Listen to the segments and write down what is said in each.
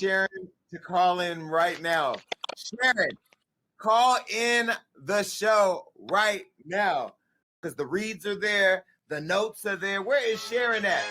Sharyn to call in right now. Sharyn, call in the show right now because the reads are there, the notes are there. Where is Sharyn at?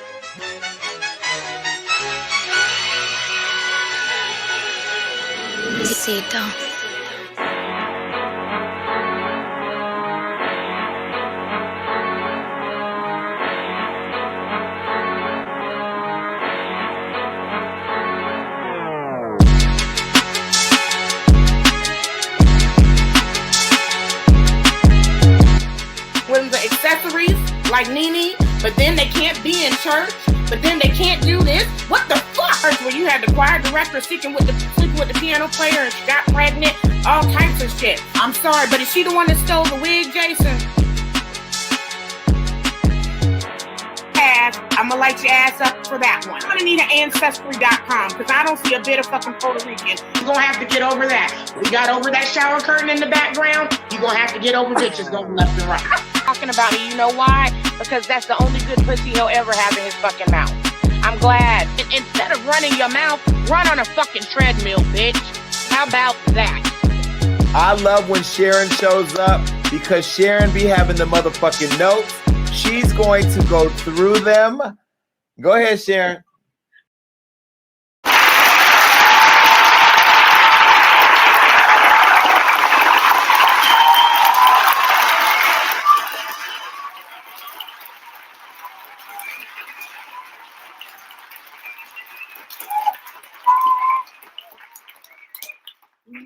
With the accessories like Nene, but then they can't be in church, but then they can't do this. What the fuck? Where you had the choir director sleeping with the piano player and she got pregnant, all types of shit. I'm sorry, but is she the one that stole the wig, Jason? I'm gonna light your ass up for that one. I'm gonna need an ancestry.com because I don't see a bit of fucking Puerto Rican. You're gonna have to get over that. We got over that shower curtain in the background. You're gonna have to get over bitches going left and right. Talking about me, you know why? Because that's the only good pussy he'll ever have in his fucking mouth. I'm glad. Instead of running your mouth, run on a fucking treadmill, bitch. How about that? I love when Sharyn shows up because Sharyn be having the motherfucking notes. She's going to go through them. Go ahead, Sharyn.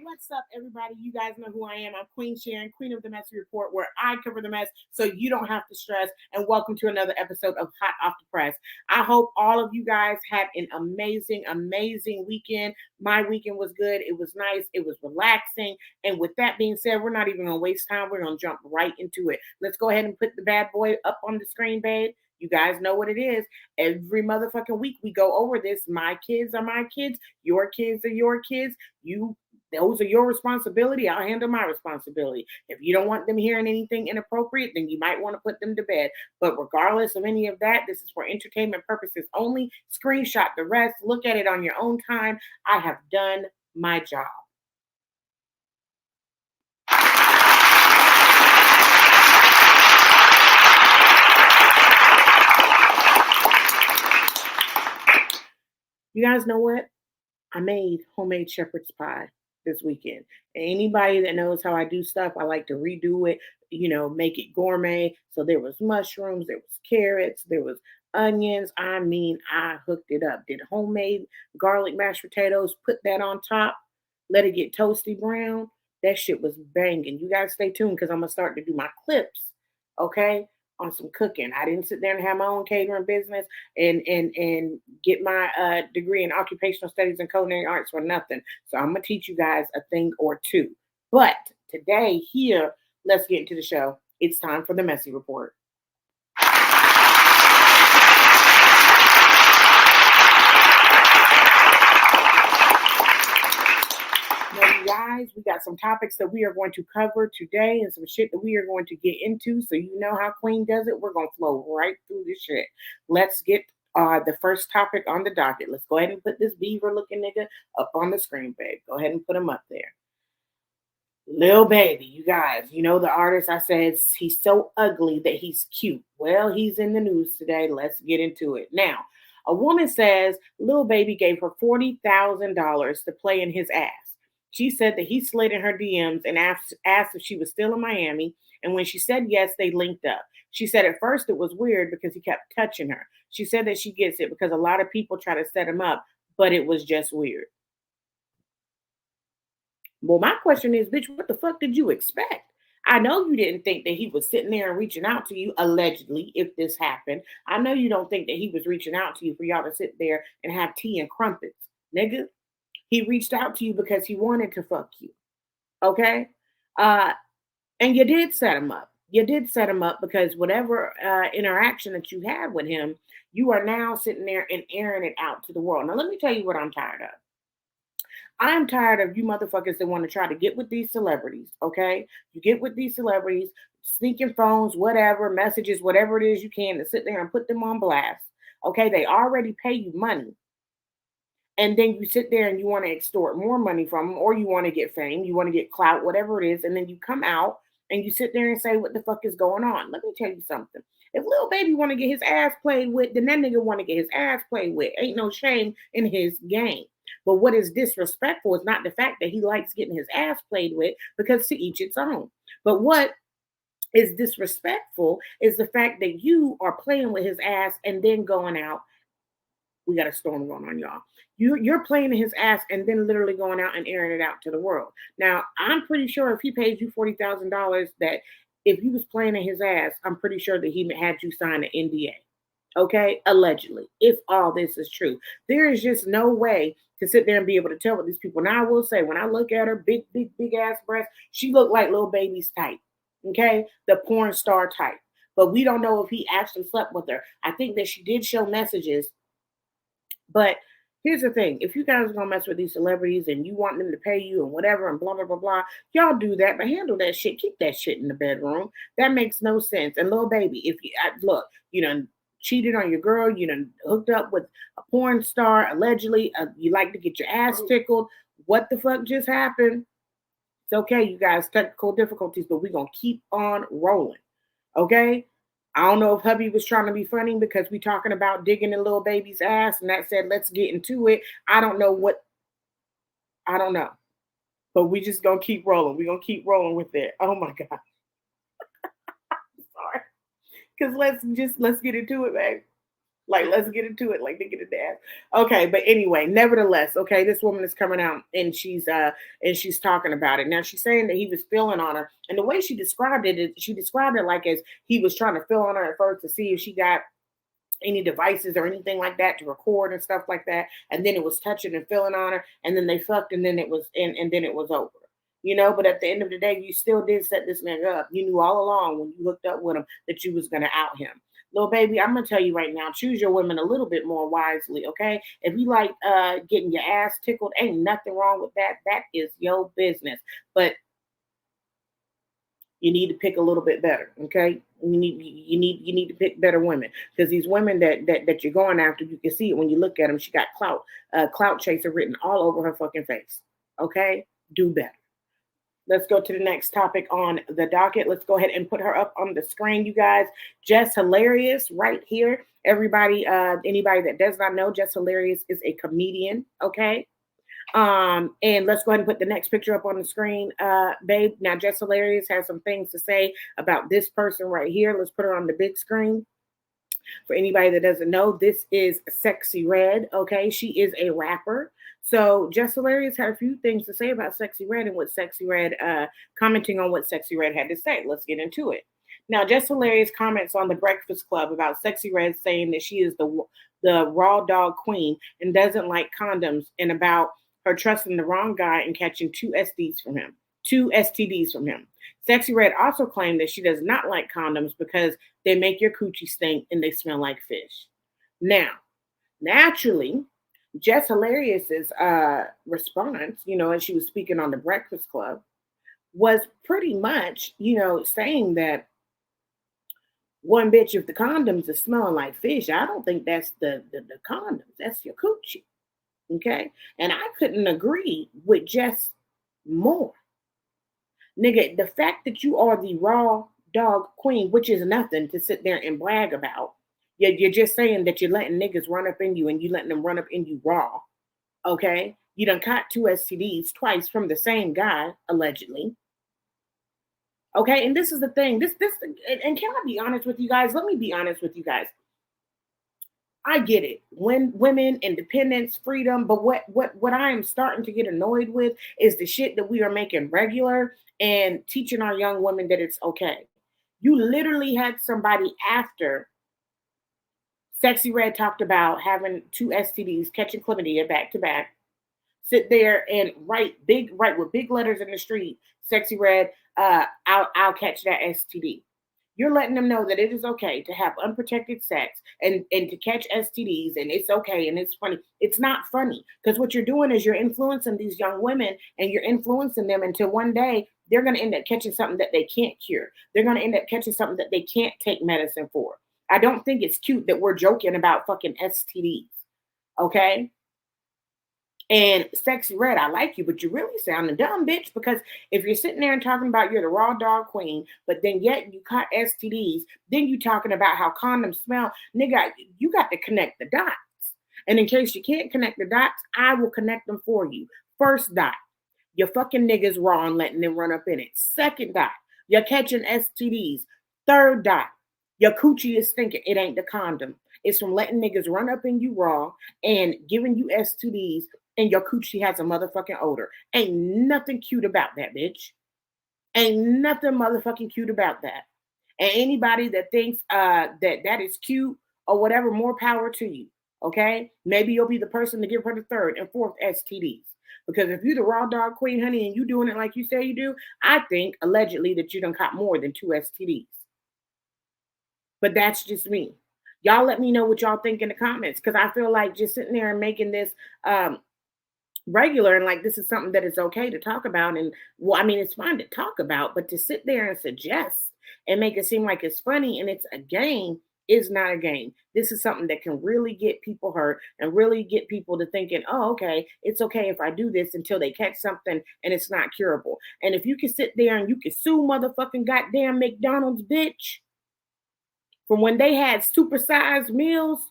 What's up, everybody? You guys know who I am. I'm Queen Sharyn, Queen of the Messy Report, where I cover the mess so you don't have to stress. And welcome to another episode of Hot Off the Press. I hope all of you guys had an amazing, amazing weekend. My weekend was good. It was nice. It was relaxing. And with that being said, we're not even going to waste time. We're going to jump right into it. Let's go ahead and put the bad boy up on the screen, babe. You guys know what it is. Every motherfucking week we go over this. My kids are my kids. Your kids are your kids. Those are your responsibility. I'll handle my responsibility. If you don't want them hearing anything inappropriate, then you might want to put them to bed. But regardless of any of that, this is for entertainment purposes only. Screenshot the rest. Look at it on your own time. I have done my job. You guys know what? I made homemade shepherd's pie this weekend. Anybody that knows how I do stuff, I like to redo it, make it gourmet. So there was mushrooms, there was carrots, there was onions. I mean, I hooked it up. Did homemade garlic mashed potatoes, put that on top, let it get toasty brown. That shit was banging. You guys stay tuned because I'm going to start to do my clips, okay, on some cooking. I didn't sit there and have my own catering business and get my degree in occupational studies and culinary arts for nothing. So I'm going to teach you guys a thing or two. But today here, let's get into the show. It's time for the Messy Report. Guys, we got some topics that we are going to cover today and some shit that we are going to get into. So you know how Queen does it. We're going to flow right through this shit. Let's get the first topic on the docket. Let's go ahead and put this beaver looking nigga up on the screen, babe. Go ahead and put him up there. Lil Baby, you guys, you know the artist I said he's so ugly that he's cute. Well, he's in the news today. Let's get into it. Now, a woman says Lil Baby gave her $40,000 to play in his ass. She said that he slid in her DMs and asked if she was still in Miami. And when she said yes, they linked up. She said at first it was weird because he kept touching her. She said that she gets it because a lot of people try to set him up, but it was just weird. Well, my question is, bitch, what the fuck did you expect? I know you didn't think that he was sitting there and reaching out to you, allegedly, if this happened. I know you don't think that he was reaching out to you for y'all to sit there and have tea and crumpets, nigga. He reached out to you because he wanted to fuck you, okay? And you did set him up. You did set him up because whatever interaction that you had with him, you are now sitting there and airing it out to the world. Now, let me tell you what I'm tired of. I'm tired of you motherfuckers that want to try to get with these celebrities, okay? You get with these celebrities, sneaking phones, whatever, messages, whatever it is you can to sit there and put them on blast, okay? They already pay you money. And then you sit there and you want to extort more money from them, or you want to get fame, you want to get clout, whatever it is, and then you come out and you sit there and say, what the fuck is going on? Let me tell you something. If Lil Baby want to get his ass played with, then that nigga want to get his ass played with. Ain't no shame in his game. But what is disrespectful is not the fact that he likes getting his ass played with, because to each its own. But what is disrespectful is the fact that you are playing with his ass and then going out. We got a storm going on, y'all. You're playing in his ass and then literally going out and airing it out to the world. Now, I'm pretty sure if he paid you $40,000, that if he was playing in his ass, I'm pretty sure that he had you sign an NDA. Okay, allegedly, if all this is true, there is just no way to sit there and be able to tell what these people. Now, I will say, when I look at her big ass breasts, she looked like Lil Baby's type. Okay, the porn star type. But we don't know if he actually slept with her. I think that she did show messages. But here's the thing. If you guys are going to mess with these celebrities and you want them to pay you and whatever and blah, blah, blah, blah, y'all do that. But handle that shit. Keep that shit in the bedroom. That makes no sense. And Lil Baby, if you look, you done cheated on your girl. You done hooked up with a porn star. Allegedly, you like to get your ass tickled. What the fuck just happened? It's okay, you guys. Technical difficulties, but we're going to keep on rolling. Okay? I don't know if hubby was trying to be funny because we talking about digging in Lil Baby's ass and that said, let's get into it. I don't know. But we just going to keep rolling. We're going to keep rolling with it. Oh my God. Sorry. Because let's get into it, babe. Like, let's get into it. Like, they get it down. Okay, but anyway, nevertheless, okay, this woman is coming out and she's talking about it. Now, she's saying that he was feeling on her. And the way she described it like as he was trying to feel on her at first to see if she got any devices or anything like that to record and stuff like that. And then it was touching and feeling on her. And then they fucked and then it was over. You know, but at the end of the day, you still did set this nigga up. You knew all along when you hooked up with him that you was going to out him. Lil Baby, I'm going to tell you right now, choose your women a little bit more wisely, okay? If you like getting your ass tickled, ain't nothing wrong with that. That is your business. But you need to pick a little bit better, okay? You need to pick better women, because these women that you're going after, you can see it when you look at them. She got clout chaser written all over her fucking face, okay? Do better. Let's go to the next topic on the docket. Let's go ahead and put her up on the screen, you guys. Jess Hilarious right here. Everybody, anybody that does not know, Jess Hilarious is a comedian, okay? And let's go ahead and put the next picture up on the screen, babe. Now, Jess Hilarious has some things to say about this person right here. Let's put her on the big screen. For anybody that doesn't know, this is Sexy Red, okay? She is a rapper. So Jess Hilarious had a few things to say about Sexy Red and what Sexy Red, commenting on what Sexy Red had to say. Let's get into it. Now, Jess Hilarious comments on The Breakfast Club about Sexy Red saying that she is the raw dog queen and doesn't like condoms, and about her trusting the wrong guy and catching two STDs from him. Sexy Red also claimed that she does not like condoms because they make your coochie stink and they smell like fish. Now, naturally, Jess Hilarious's response, you know, as she was speaking on The Breakfast Club, was pretty much, you know, saying that, one, bitch, if the condoms are smelling like fish, I don't think that's the condoms. That's your coochie. Okay? And I couldn't agree with Jess more. Nigga, the fact that you are the raw dog queen, which is nothing to sit there and brag about. You're just saying that you're letting niggas run up in you and you letting them run up in you raw. Okay? You done caught two STDs twice from the same guy, allegedly. Okay? And this is the thing. And can I be honest with you guys? Let me be honest with you guys. I get it. When women, independence, freedom, but what I am starting to get annoyed with is the shit that we are making regular and teaching our young women that it's okay. You literally had somebody after Sexy Red talked about having two STDs, catching chlamydia back to back, sit there and write with big letters in the street, Sexy Red, I'll catch that STD. You're letting them know that it is okay to have unprotected sex and to catch STDs, and it's okay and it's funny. It's not funny, because what you're doing is you're influencing these young women, and you're influencing them until one day they're going to end up catching something that they can't cure. They're going to end up catching something that they can't take medicine for. I don't think it's cute that we're joking about fucking STDs. Okay? And Sexy Red, I like you, but you really sounding dumb, bitch, because if you're sitting there and talking about you're the raw dog queen, but then yet you caught STDs, then you talking about how condoms smell, nigga, you got to connect the dots. And in case you can't connect the dots, I will connect them for you. First dot, your fucking niggas raw and letting them run up in it. Second dot, you're catching STDs. Third dot, your coochie is stinking. It ain't the condom. It's from letting niggas run up in you raw and giving you STDs, and your coochie has a motherfucking odor. Ain't nothing cute about that, bitch. Ain't nothing motherfucking cute about that. And anybody that thinks that is cute or whatever, more power to you. Okay? Maybe you'll be the person to give her the third and fourth STDs. Because if you're the raw dog queen, honey, and you doing it like you say you do, I think allegedly that you done caught more than 2 STDs. But that's just me. Y'all let me know what y'all think in the comments, because I feel like just sitting there and making this regular and like this is something that is okay to talk about. And well, I mean, it's fine to talk about, but to sit there and suggest and make it seem like it's funny and it's a game is not a game. This is something that can really get people hurt and really get people to thinking, oh, okay, it's okay if I do this, until they catch something and it's not curable. And if you can sit there and you can sue motherfucking goddamn McDonald's, bitch, from when they had supersized meals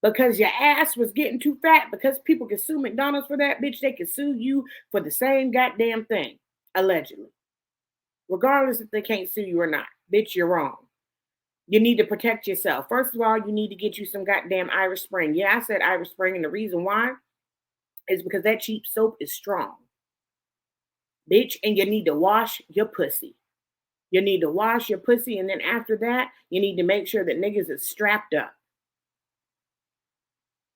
because your ass was getting too fat, because people can sue McDonald's for that, bitch, they can sue you for the same goddamn thing, allegedly. Regardless if they can't sue you or not, bitch, you're wrong. You need to protect yourself. First of all, you need to get you some goddamn Irish Spring. Yeah, I said Irish Spring, and the reason why is because that cheap soap is strong, bitch, and you need to wash your pussy. You need to wash your pussy, and then after that, you need to make sure that niggas is strapped up.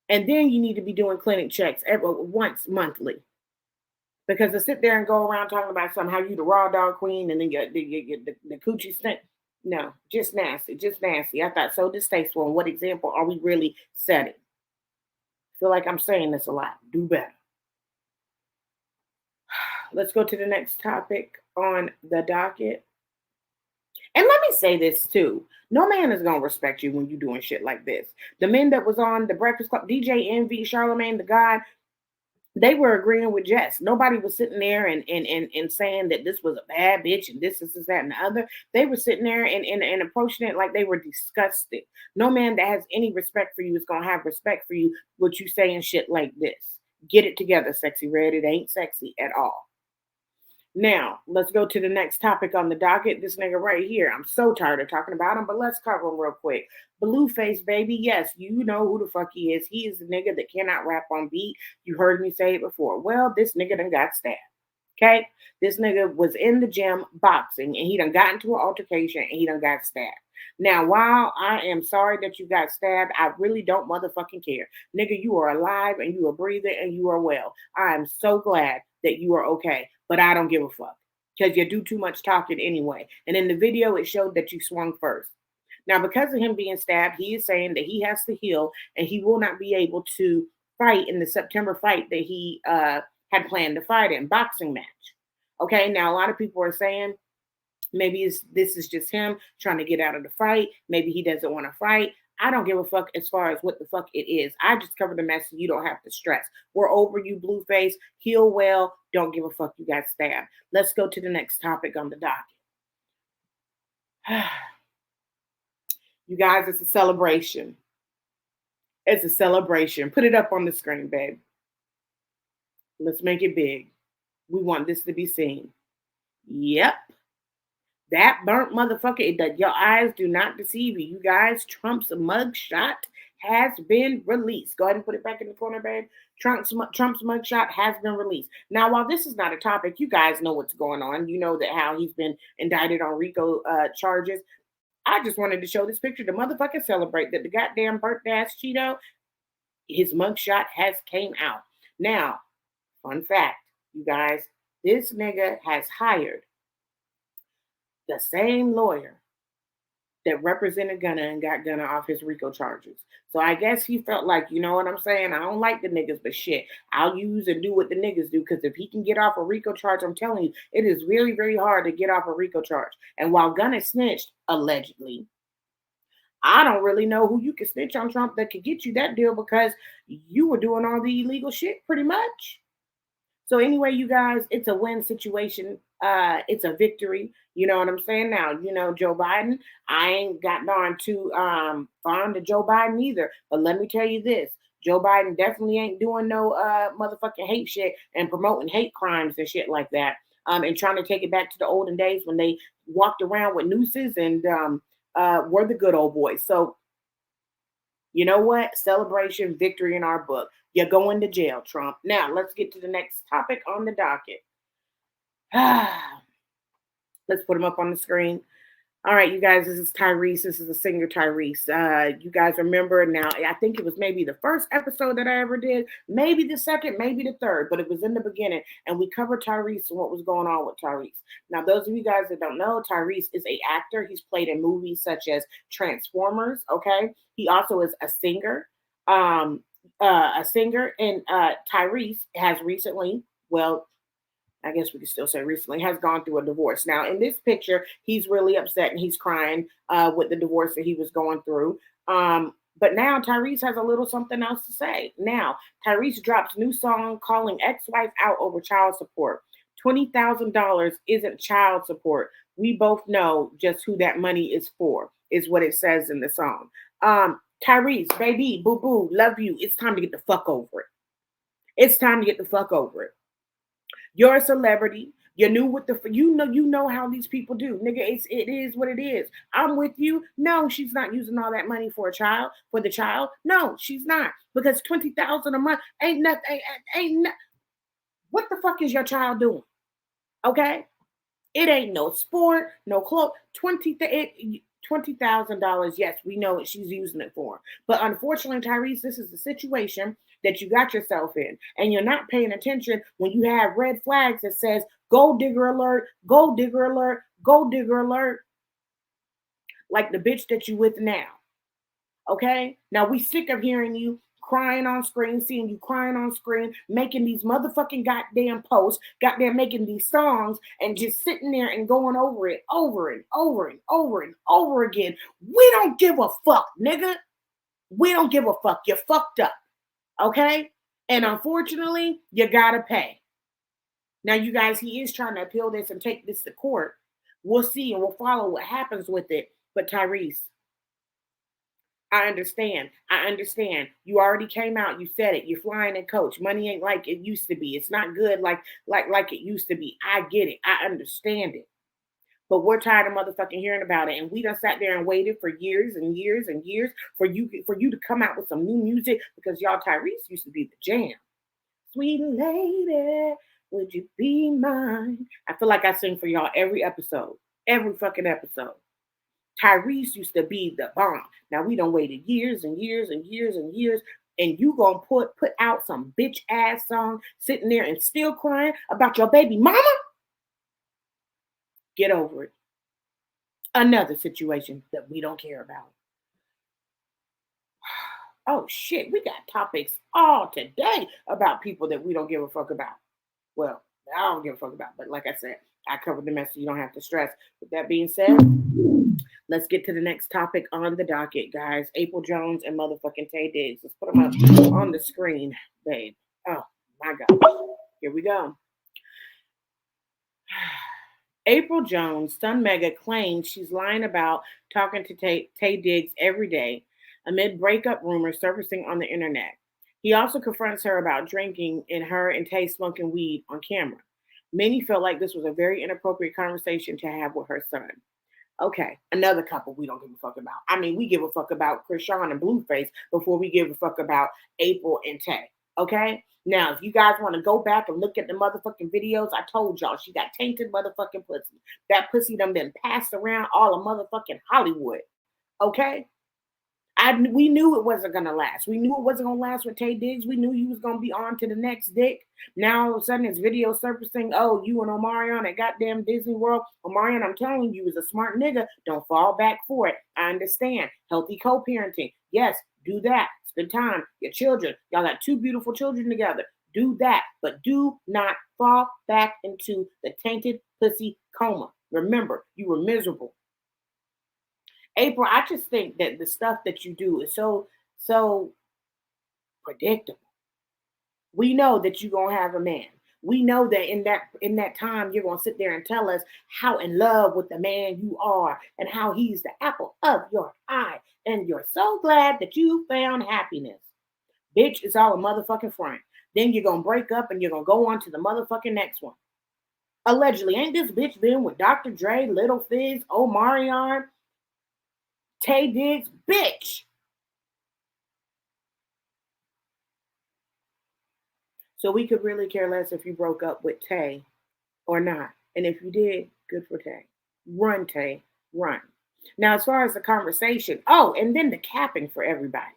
And then you need to be doing clinic checks once monthly. Because to sit there and go around talking about how you the raw dog queen and then the coochie stink. No, just nasty, just nasty. I thought so distasteful. And what example are we really setting? I feel like I'm saying this a lot. Do better. Let's go to the next topic on the docket. And let me say this too. No man is going to respect you when you're doing shit like this. The men that was on the Breakfast Club, DJ Envy, Charlamagne the God, they were agreeing with Jess. Nobody was sitting there and saying that this was a bad bitch and this, that, and the other. They were sitting there and approaching it like they were disgusted. No man that has any respect for you is going to have respect for you what you saying shit like this. Get it together, Sexy Red. It ain't sexy at all. Now, let's go to the next topic on the docket. This nigga right here. I'm so tired of talking about him, but let's cover him real quick. Blueface, baby. Yes, you know who the fuck he is. He is the nigga that cannot rap on beat. You heard me say it before. Well, this nigga done got stabbed. Okay? This nigga was in the gym boxing, and he done got into an altercation, and he done got stabbed. Now, while I am sorry that you got stabbed, I really don't motherfucking care. Nigga, you are alive, and you are breathing, and you are well. I am so glad that you are okay. But I don't give a fuck, because you do too much talking anyway. And in the video, it showed that you swung first. Now, because of him being stabbed, he is saying that he has to heal and he will not be able to fight in the September fight that he had planned to fight in, boxing match. Okay, now a lot of people are saying maybe this is just him trying to get out of the fight. Maybe he doesn't want to fight. I don't give a fuck as far as what the fuck it is. I just cover the mess so you don't have to stress. We're over you, Blueface. Heal well. Don't give a fuck you got stabbed. Let's go to the next topic on the docket. You guys, it's a celebration. It's a celebration. Put it up on the screen, babe. Let's make it big. We want this to be seen. Yep. That burnt motherfucker, that your eyes do not deceive you. You guys, Trump's mugshot has been released. Go ahead and put it back in the corner, babe. Trump's mugshot has been released. Now, while this is not a topic, you guys know what's going on. You know that how he's been indicted on RICO charges. I just wanted to show this picture to motherfucking celebrate that the goddamn burnt ass Cheeto, his mugshot has came out. Now, fun fact, you guys, this nigga has hired the same lawyer that represented Gunna and got Gunna off his RICO charges. So I guess he felt like, you know what I'm saying? I don't like the niggas, but shit, I'll use and do what the niggas do, because if he can get off a RICO charge, I'm telling you, it is very, very hard to get off a RICO charge. And while Gunna snitched, allegedly, I don't really know who you can snitch on Trump that could get you that deal because you were doing all the illegal shit pretty much. So anyway, you guys, it's a win situation. It's a victory. You know what I'm saying? Now, Joe Biden, I ain't got darn too fond of Joe Biden either. But let me tell you this. Joe Biden definitely ain't doing no motherfucking hate shit and promoting hate crimes and shit like that. And trying to take it back to the olden days when they walked around with nooses and were the good old boys. So you know what? Celebration, victory in our book. You're going to jail, Trump. Now, let's get to the next topic on the docket. Let's put him up on the screen. All right, you guys, this is Tyrese. This is the singer Tyrese. You guys remember now, I think it was maybe the first episode that I ever did, maybe the second, maybe the third, but it was in the beginning. And we covered Tyrese and what was going on with Tyrese. Now, those of you guys that don't know, Tyrese is an actor. He's played in movies such as Transformers, okay? He also is a singer. And Tyrese has recently, well, I guess we could still say recently, has gone through a divorce. Now, in this picture, he's really upset and he's crying with the divorce that he was going through. But now Tyrese has a little something else to say. Now, Tyrese drops new song calling ex-wife out over child support. $20,000 isn't child support. We both know just who that money is for, is what it says in the song. Tyrese, baby, boo-boo, love you. It's time to get the fuck over it. It's time to get the fuck over it. You're a celebrity. You knew what you know how these people do. Nigga, it is what it is. I'm with you. No, she's not using all that money for the child. No, she's not. Because $20,000 a month ain't nothing. What the fuck is your child doing? Okay? It ain't no sport, no clothes. $20,000, yes, we know what she's using it for. But unfortunately, Tyrese, this is the situation that you got yourself in. And you're not paying attention when you have red flags that says, gold digger alert, gold digger alert, gold digger alert. Like the bitch that you with now. Okay? Now we sick of hearing you crying on screen, seeing you crying on screen, making these motherfucking goddamn posts, goddamn making these songs, and just sitting there and going over it over and over and over and over again. We don't give a fuck, nigga. We don't give a fuck. You're fucked up. Okay? And unfortunately, you gotta pay. Now, you guys, he is trying to appeal this and take this to court. We'll see and we'll follow what happens with it. But Tyrese, I understand. You already came out. You said it. You're flying in coach. Money ain't like it used to be. It's not good like it used to be. I get it. I understand it. But we're tired of motherfucking hearing about it. And we done sat there and waited for years and years and years for you to come out with some new music because y'all Tyrese used to be the jam. Sweet lady, would you be mine? I feel like I sing for y'all every episode. Every fucking episode. Tyrese used to be the bomb. Now we done waited years and years and years and years, and you gonna put out some bitch ass song sitting there and still crying about your baby mama? Get over it. Another situation that we don't care about. Oh shit, we got topics all today about people that we don't give a fuck about. Well, I don't give a fuck about, but like I said, I covered the mess so you don't have to stress. With that being said, let's get to the next topic on the docket, guys. April Jones and motherfucking Tay Diggs. Let's put them up on the screen, babe. Oh, my God. Here we go. April Jones, Sun Mega, claims she's lying about talking to Tay Diggs every day amid breakup rumors surfacing on the internet. He also confronts her about drinking and her and Tay smoking weed on camera. Many felt like this was a very inappropriate conversation to have with her son. Okay, another couple we don't give a fuck about. I mean, we give a fuck about Krishan and Blueface before we give a fuck about April and Tay. Okay? Now, if you guys want to go back and look at the motherfucking videos, I told y'all she got tainted motherfucking pussy. That pussy done been passed around all of motherfucking Hollywood. Okay? We knew it wasn't going to last. We knew it wasn't going to last with Tay Diggs. We knew you was going to be on to the next dick. Now, all of a sudden, this video surfacing, oh, you and Omarion at goddamn Disney World. Omarion, I'm telling you, is a smart nigga. Don't fall back for it. I understand. Healthy co-parenting. Yes, do that. Spend time. Your children. Y'all got 2 beautiful children together. Do that. But do not fall back into the tainted pussy coma. Remember, you were miserable. April, I just think that the stuff that you do is so predictable. We know that you're gonna have a man. We know that in that time you're gonna sit there and tell us how in love with the man you are and how he's the apple of your eye, and you're so glad that you found happiness. Bitch, it's all a motherfucking front. Then you're gonna break up and you're gonna go on to the motherfucking next one. Allegedly, ain't this bitch been with Dr. Dre, Little Fizz, Omarion, Tay Diggs? Bitch. So we could really care less if you broke up with Tay or not. And if you did, good for Tay. Run, Tay, run. Now, as far as the conversation, and then the capping for everybody.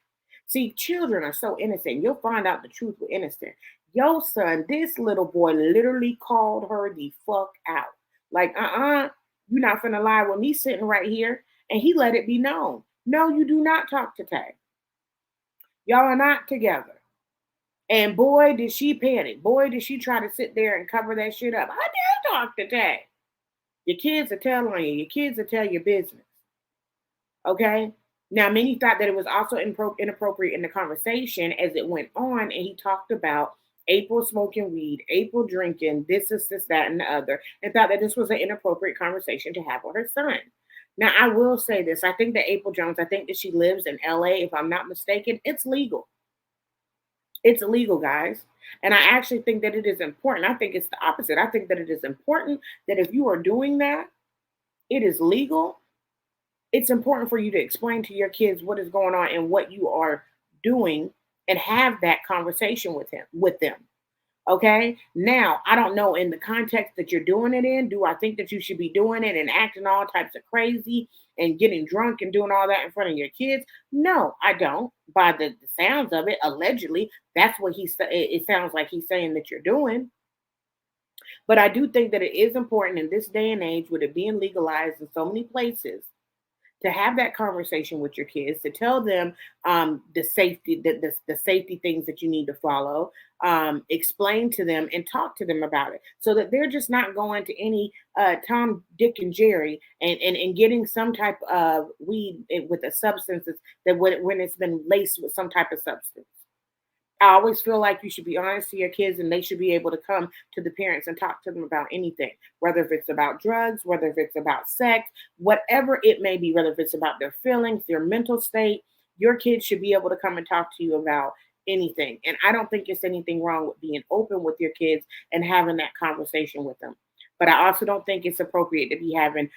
See, children are so innocent. You'll find out the truth with innocent. Yo, son, this little boy literally called her the fuck out. Like, you're not finna lie with me sitting right here. And he let it be known. No, you do not talk to Tay. Y'all are not together. And boy, did she panic. Boy, did she try to sit there and cover that shit up. I did talk to Tay. Your kids will tell on you. Your kids will tell your business. Okay? Now, many thought that it was also inappropriate in the conversation as it went on, and he talked about April smoking weed, April drinking, this, that, and the other, and thought that this was an inappropriate conversation to have with her son. Now, I will say this. I think that April Jones, I think that she lives in LA, if I'm not mistaken. It's legal. It's illegal, guys. And I actually think that it is important. I think it's the opposite. I think that it is important that if you are doing that, it is legal. It's important for you to explain to your kids what is going on and what you are doing and have that conversation with them. Okay. Now, I don't know in the context that you're doing it in, do I think that you should be doing it and acting all types of crazy and getting drunk and doing all that in front of your kids? No, I don't. By the sounds of it, allegedly, that's what it sounds like he's saying that you're doing. But I do think that it is important in this day and age with it being legalized in so many places to have that conversation with your kids, to tell them the safety, the safety things that you need to follow, explain to them and talk to them about it so that they're just not going to any Tom, Dick, and Jerry and getting some type of weed with a substance that when it's been laced with some type of substance. I always feel like you should be honest to your kids and they should be able to come to the parents and talk to them about anything, whether if it's about drugs, whether if it's about sex, whatever it may be, whether if it's about their feelings, their mental state, your kids should be able to come and talk to you about anything. And I don't think it's anything wrong with being open with your kids and having that conversation with them. But I also don't think it's appropriate to be having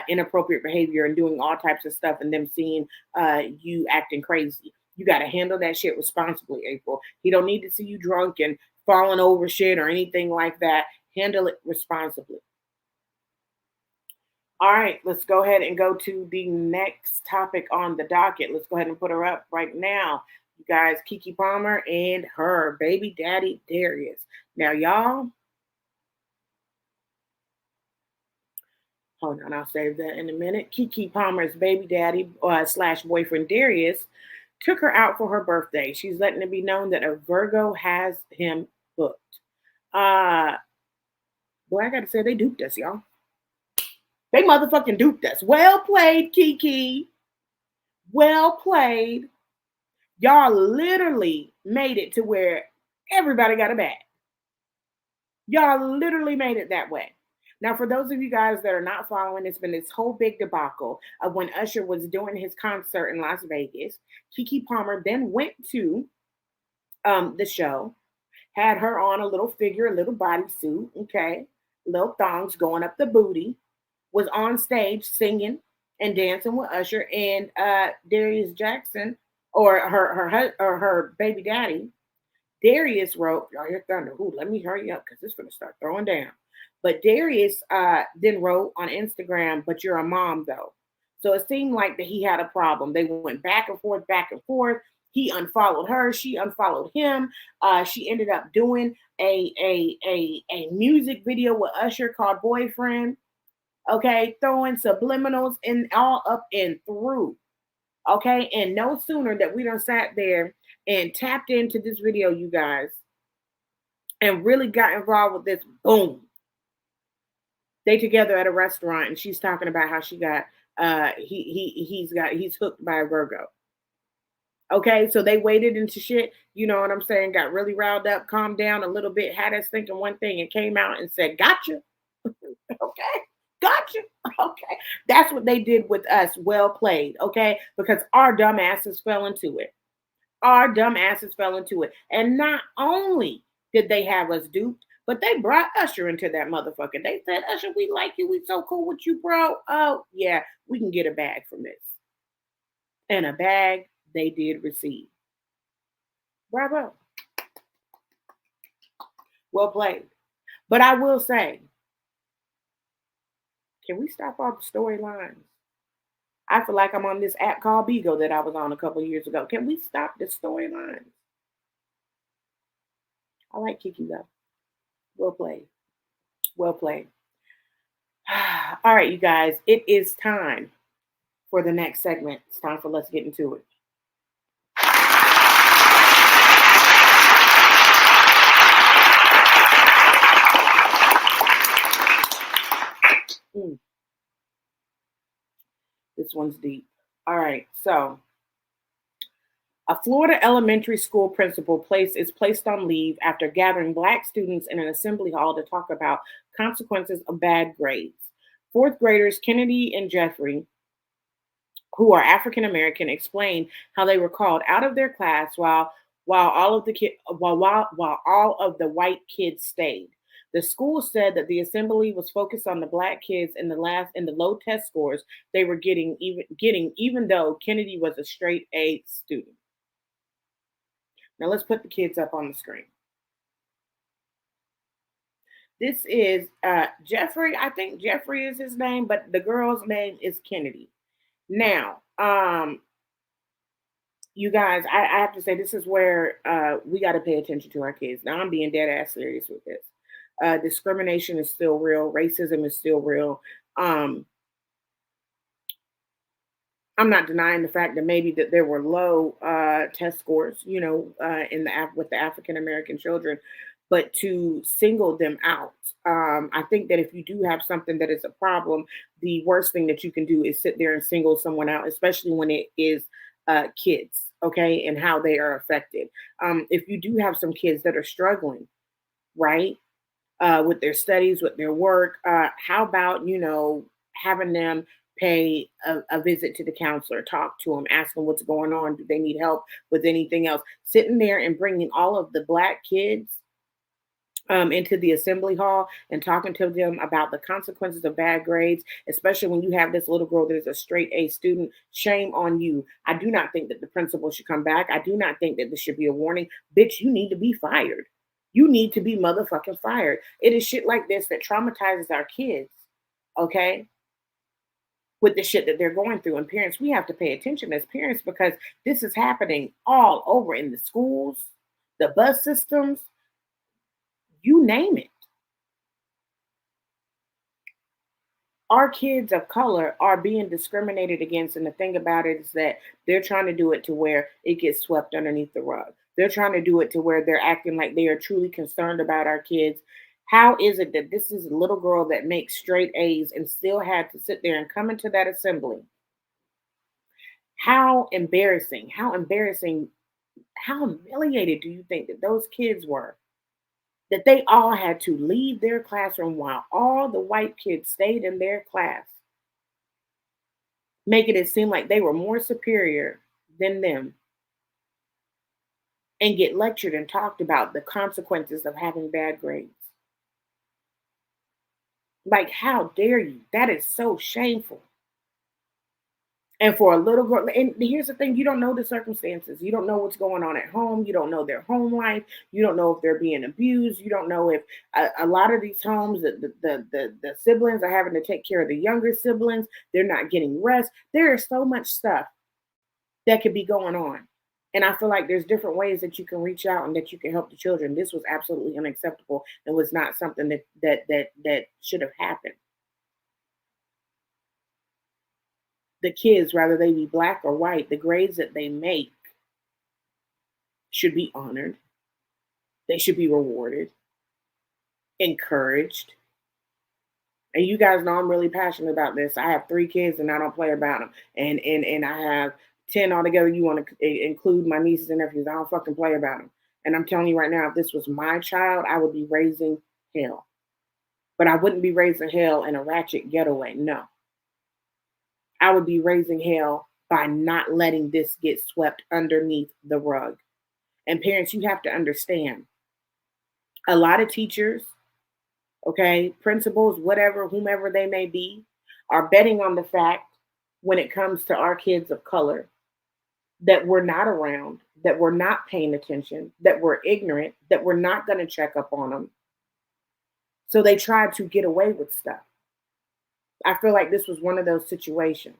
inappropriate behavior and doing all types of stuff and them seeing you acting crazy. You got to handle that shit responsibly, April. He don't need to see you drunk and falling over shit or anything like that. Handle it responsibly. All right, let's go ahead and go to the next topic on the docket. Let's go ahead and put her up right now. You guys, KeKe Palmer and her baby daddy, Darius. Now, y'all, hold on, I'll save that in a minute. KeKe Palmer's baby daddy / boyfriend, Darius, took her out for her birthday. She's letting it be known that a Virgo has him booked. Boy, I gotta say, they duped us, y'all. They motherfucking duped us. Well played, KeKe. Well played. Y'all literally made it to where everybody got a bag. Y'all literally made it that way. Now, for those of you guys that are not following, it's been this whole big debacle of when Usher was doing his concert in Las Vegas. KeKe Palmer then went to the show, had her on a little figure, a little bodysuit, okay, little thongs going up the booty, was on stage singing and dancing with Usher and Darius Jackson, or her baby daddy. Darius wrote, y'all hear thunder. Ooh, let me hurry up because it's going to start throwing down. But Darius then wrote on Instagram, but you're a mom, though. So it seemed like that he had a problem. They went back and forth, back and forth. He unfollowed her. She unfollowed him. She ended up doing a music video with Usher called Boyfriend. Okay, throwing subliminals in all up and through. Okay, and no sooner that we done sat there and tapped into this video, you guys, and really got involved with this, boom. They together at a restaurant, and she's talking about how she got he's hooked by a Virgo. Okay, so they waded into shit, you know what I'm saying? Got really riled up, calmed down a little bit, had us thinking one thing, and came out and said, "Gotcha." Okay, gotcha. Okay, that's what they did with us. Well played. Okay, because our dumbasses fell into it. Our dumbasses fell into it, and not only did they have us duped, but they brought Usher into that motherfucker. They said, "Usher, we like you. We so cool with you, bro. Oh yeah, we can get a bag from this." And a bag they did receive. Bravo. Well played. But I will say, can we stop all the storylines? I feel like I'm on this app called Bigo that I was on a couple years ago. Can we stop the storylines? I like KeKe though. Well played. Well played. All right, you guys, it is time for the next segment. It's time for Let's Get Into It. This one's deep. All right, so a Florida elementary school principal is placed on leave after gathering Black students in an assembly hall to talk about consequences of bad grades. Fourth graders Kennedy and Jeffrey, who are African American, explained how they were called out of their class while all of the white kids stayed. The school said that the assembly was focused on the Black kids in the low test scores they were getting, even though Kennedy was a straight A student. Now let's put the kids up on the screen. This is Jeffrey. I think Jeffrey is his name, but the girl's name is Kennedy. Now, you guys, I have to say this is where we got to pay attention to our kids. Now I'm being dead ass serious with this. Discrimination is still real. Racism is still real. I'm not denying the fact that maybe that there were low test scores, you know, with the African American children, but to single them out, I think that if you do have something that is a problem, the worst thing that you can do is sit there and single someone out, especially when it is kids, okay, and how they are affected. If you do have some kids that are struggling, right, with their studies, with their work, how about, you know, having them pay a visit to the counselor, talk to them, ask them what's going on. Do they need help with anything else? Sitting there and bringing all of the Black kids into the assembly hall and talking to them about the consequences of bad grades, especially when you have this little girl that is a straight A student. Shame on you. I do not think that the principal should come back. I do not think that this should be a warning. Bitch, you need to be fired. You need to be motherfucking fired. It is shit like this that traumatizes our kids, okay? With the shit that they're going through. And parents, we have to pay attention as parents because this is happening all over in the schools, the bus systems, you name it. Our kids of color are being discriminated against. And the thing about it is that they're trying to do it to where it gets swept underneath the rug. They're trying to do it to where they're acting like they are truly concerned about our kids. How is it that this is a little girl that makes straight A's and still had to sit there and come into that assembly? How embarrassing, how humiliated do you think that those kids were? That they all had to leave their classroom while all the white kids stayed in their class, making it seem like they were more superior than them, and get lectured and talked about the consequences of having bad grades. Like, how dare you? That is so shameful. And for a little girl, and here's the thing, you don't know the circumstances. You don't know what's going on at home. You don't know their home life. You don't know if they're being abused. You don't know if a lot of these homes, the siblings are having to take care of the younger siblings. They're not getting rest. There is so much stuff that could be going on. And I feel like there's different ways that you can reach out and that you can help the children. This was absolutely unacceptable and was not something that should have happened. The kids, whether they be Black or white, the grades that they make should be honored. They should be rewarded, encouraged. And you guys know I'm really passionate about this. I have 3 kids and I don't play about them. And I have 10 altogether. You want to include my nieces and nephews. I don't fucking play about them. And I'm telling you right now, if this was my child, I would be raising hell. But I wouldn't be raising hell in a ratchet getaway. No. I would be raising hell by not letting this get swept underneath the rug. And parents, you have to understand, a lot of teachers, okay, principals, whatever, whomever they may be, are betting on the fact when it comes to our kids of color that we're not around, that we're not paying attention, that we're ignorant, that we're not going to check up on them. So they try to get away with stuff. I feel like this was one of those situations.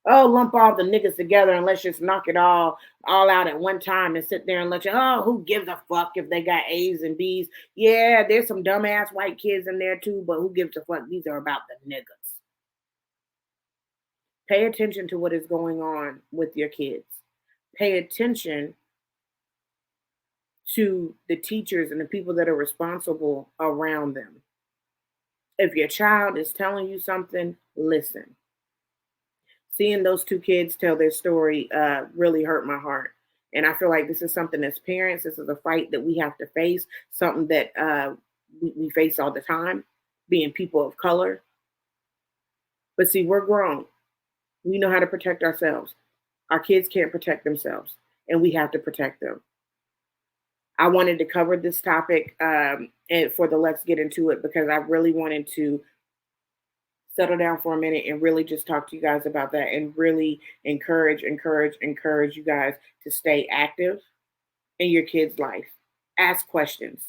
Oh, lump all the niggas together and let's just knock it all out at one time and sit there and let you, oh, who gives a fuck if they got A's and B's? Yeah, there's some dumbass white kids in there too, but who gives a fuck? These are about the niggas. Pay attention to what is going on with your kids. Pay attention to the teachers and the people that are responsible around them. If your child is telling you something, listen. Seeing those 2 kids tell their story really hurt my heart. And I feel like this is something as parents, this is a fight that we have to face, something that we face all the time, being people of color. But see, we're grown. We know how to protect ourselves. Our kids can't protect themselves, and we have to protect them. I wanted to cover this topic and for the Let's Get Into It because I really wanted to settle down for a minute and really just talk to you guys about that and really encourage you guys to stay active in your kids' life. Ask questions.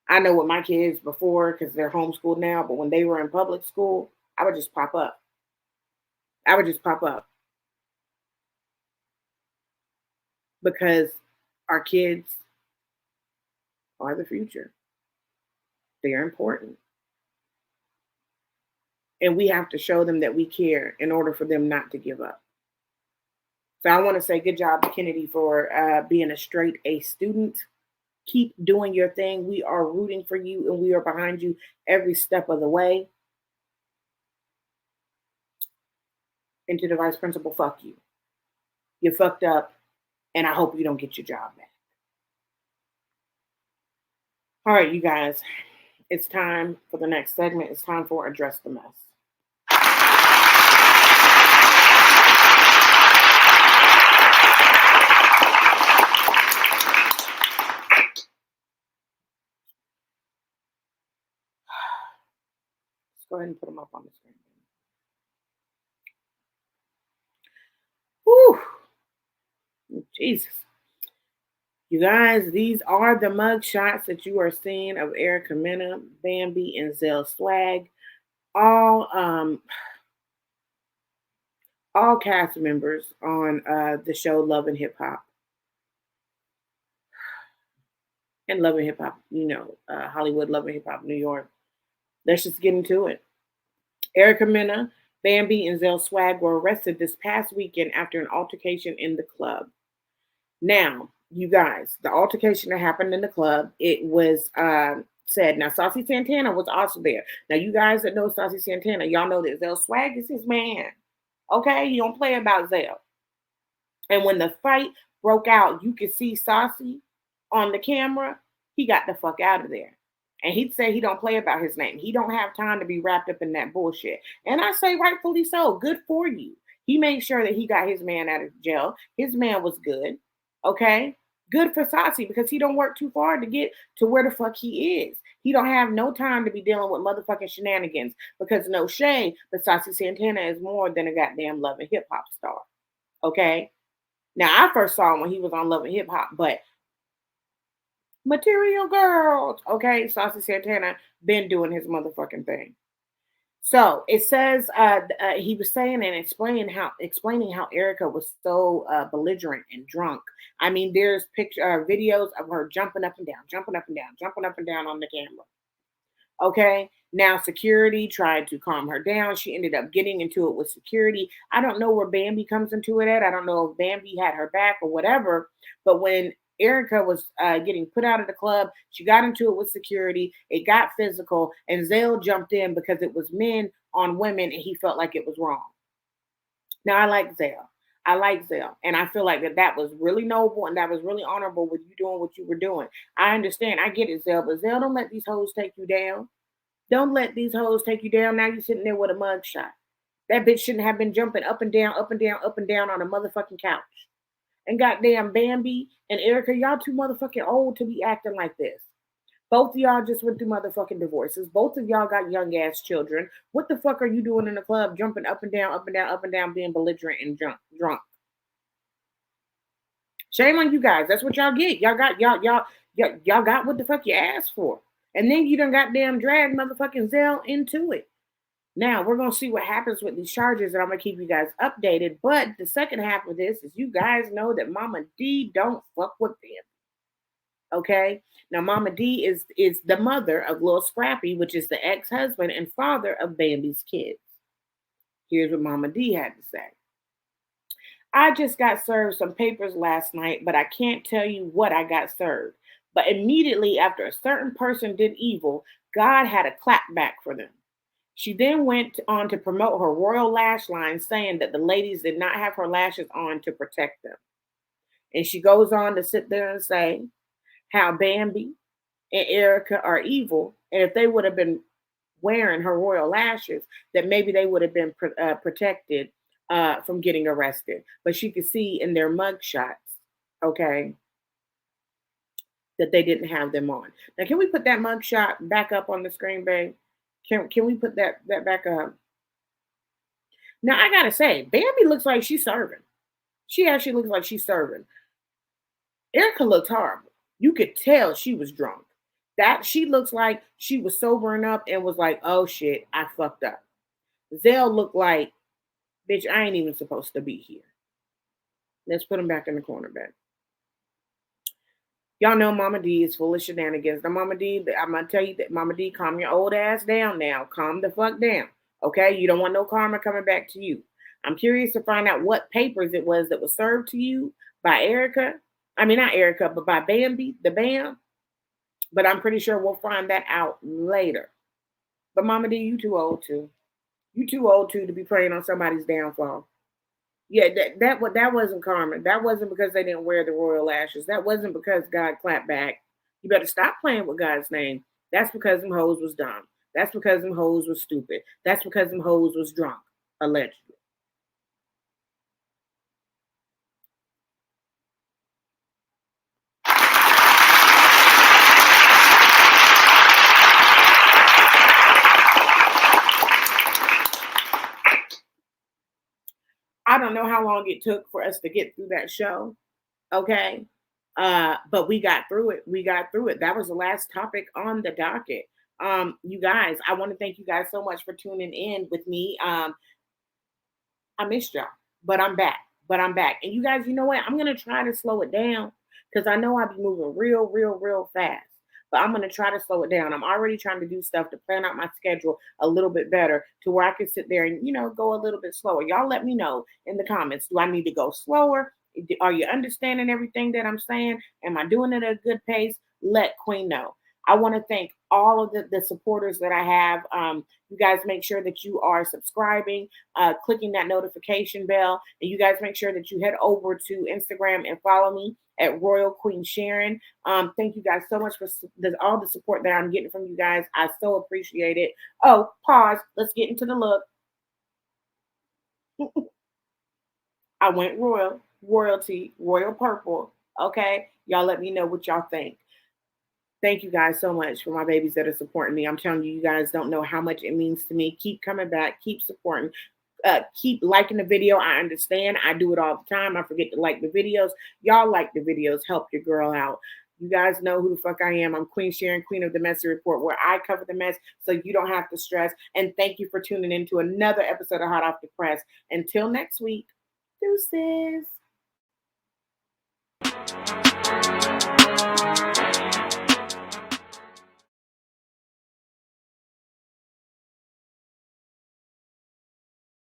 I know with my kids before, because they're homeschooled now, but when they were in public school, I would just pop up. Because our kids are the future. They're important. And we have to show them that we care in order for them not to give up. So I want to say good job to Kennedy for being a straight A student. Keep doing your thing. We are rooting for you and we are behind you every step of the way. And to the vice principal, fuck you. You fucked up and I hope you don't get your job back. All right, you guys. It's time for the next segment. It's time for Address the Mess. Let's go ahead and put them up on the screen. Whew. Jesus. You guys, these are the mug shots that you are seeing of Erica Mena, Bambi, and Zell Swag. All cast members on the show Love and Hip Hop. And Love and Hip Hop, Hollywood, Love and Hip Hop, New York. Let's just get into it. Erica Mena, Bambi, and Zell Swag were arrested this past weekend after an altercation in the club. Now, you guys, the altercation that happened in the club, it was said. Now, Saucy Santana was also there. Now, you guys that know Saucy Santana, y'all know that Zell Swag is his man. Okay? You don't play about Zell. And when the fight broke out, you could see Saucy on the camera. He got the fuck out of there. And he'd say he don't play about his name. He don't have time to be wrapped up in that bullshit. And I say rightfully so. Good for you. He made sure that he got his man out of jail. His man was good. Okay? Good for Saucy because he don't work too far to get to where the fuck he is. He don't have no time to be dealing with motherfucking shenanigans because no shame, but Saucy Santana is more than a goddamn Love and Hip Hop star. Okay? Now, I first saw him when he was on Love and Hip Hop, but Material Girls. Okay? Saucy Santana been doing his motherfucking thing. So it says he was saying and explaining how Erica was so belligerent and drunk. I mean, there's videos of her jumping up and down on the camera. Okay, now security tried to calm her down. She ended up getting into it with security. I don't know where Bambi comes into it at. I don't know if Bambi had her back or whatever. But when Erica was getting put out of the club. She got into it with security. It got physical, and Zell jumped in because it was men on women, and he felt like it was wrong. Now, I like Zell. I like Zell. And I feel like that was really noble and that was really honorable with you doing what you were doing. I understand. I get it, Zell. But Zell, don't let these hoes take you down. Don't let these hoes take you down. Now you're sitting there with a mugshot. That bitch shouldn't have been jumping up and down, up and down, up and down on a motherfucking couch. And goddamn Bambi and Erica, y'all too motherfucking old to be acting like this. Both of y'all just went through motherfucking divorces. Both of y'all got young ass children. What the fuck are you doing in the club, jumping up and down, up and down, up and down, being belligerent and drunk? Shame on you guys. That's what y'all get. Y'all got what the fuck you asked for. And then you done goddamn dragged motherfucking Zell into it. Now we're gonna see what happens with these charges, and I'm gonna keep you guys updated. But the second half of this is you guys know that Mama D don't fuck with them. Okay? Now Mama D is the mother of Lil Scrappy, which is the ex-husband and father of Bambi's kids. Here's what Mama D had to say. I just got served some papers last night, but I can't tell you what I got served. But immediately after a certain person did evil, God had a clapback for them. She then went on to promote her royal lash line, saying that the ladies did not have her lashes on to protect them. And she goes on to sit there and say how Bambi and Erica are evil. And if they would have been wearing her royal lashes, that maybe they would have been protected from getting arrested. But she could see in their mug shots, okay, that they didn't have them on. Now, can we put that mug shot back up on the screen, babe? Can we put that back up? Now, I got to say, Bambi looks like she's serving. She actually looks like she's serving. Erica looks horrible. You could tell she was drunk. That she looks like she was sobering up and was like, oh shit, I fucked up. Zell looked like, bitch, I ain't even supposed to be here. Let's put him back in the corner, back. Y'all know Mama D is full of shenanigans. Now, Mama D, I'm going to tell you that, Mama D, calm your old ass down now. Calm the fuck down, okay? You don't want no karma coming back to you. I'm curious to find out what papers it was that was served to you by Erica. I mean, not Erica, but by Bambi, the Bam. But I'm pretty sure we'll find that out later. But Mama D, you too old too. You too old too to be praying on somebody's downfall. Yeah, that wasn't karma. That wasn't because they didn't wear the royal lashes. That wasn't because God clapped back. You better stop playing with God's name. That's because them hoes was dumb. That's because them hoes was stupid. That's because them hoes was drunk, allegedly. I don't know how long it took for us to get through that show. Okay. But we got through it. We got through it. That was the last topic on the docket. You guys, I want to thank you guys so much for tuning in with me. I missed y'all, but I'm back. And you guys, you know what? I'm going to try to slow it down because I know I'll be moving real fast. But I'm going to try to slow it down. I'm already trying to do stuff to plan out my schedule a little bit better to where I can sit there and, go a little bit slower. Y'all let me know in the comments. Do I need to go slower? Are you understanding everything that I'm saying? Am I doing it at a good pace? Let Queen know. I want to thank all of the supporters that I have. You guys make sure that you are subscribing, clicking that notification bell. And you guys make sure that you head over to Instagram and follow me at Royal Queen Sharyn. Thank you guys so much for all the support that I'm getting from you guys. I so appreciate it. Oh, pause. Let's get into the look. I went royalty, royal purple. Okay. Y'all let me know what y'all think. Thank you guys so much for my babies that are supporting me. I'm telling you, you guys don't know how much it means to me. Keep coming back. Keep supporting. Keep liking the video. I understand. I do it all the time. I forget to like the videos. Y'all like the videos. Help your girl out. You guys know who the fuck I am. I'm Queen Sharyn, Queen of the Messy Report, where I cover the mess so you don't have to stress. And thank you for tuning in to another episode of Hot Off the Press. Until next week, deuces.